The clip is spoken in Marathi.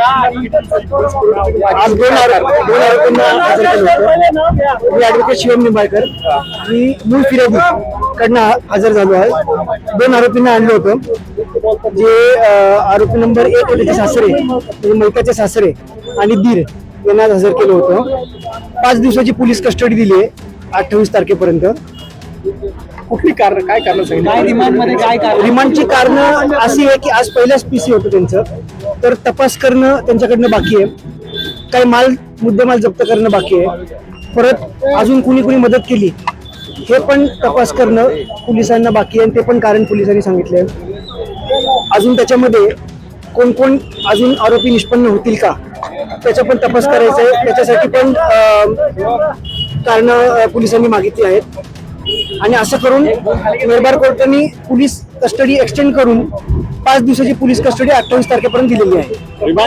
आज दोन आरोपींना हजर केलं होतं. मी ऍडव्होकेट शिवम निंबाळकर मी मूळ फिर्यादी कडनं हजर झालो आहे. दोन आरोपींना आणलं होतं. जे आरोपी नंबर 1 त्याचे सासरे म्हणजे मैकाचे सासरे आणि दीर यांना हजर केलं होतं. 5 दिवसाची पोलीस कस्टडी दिली आहे 28 तारखेपर्यंत. कुठली कारण काय कारण सांगितलं? रिमांडची कारण अशी आहे की आज पहिल्याच पीसी होतं त्यांचं, तर तपास करणं त्यांच्याकडनं बाकी आहे. काही मुद्देमाल जप्त करणं बाकी आहे. परत अजून कुणी मदत केली हे पण तपास करणं पोलिसांना बाकी आहे, ते पण कारण पोलिसांनी सांगितले. अजून त्याच्यामध्ये कोण अजून आरोपी निष्पन्न होतील का त्याचा पण तपास करायचा आहे. त्याच्यासाठी पण कारण पोलिसांनी मागितली आहेत. आणि असं करून मेहरबार कोर्टाने पोलीस कस्टडी एक्सटेंड करून 5 दिवसाची पोलीस कस्टडी 28 तारखेपर्यंत दिलेली आहे.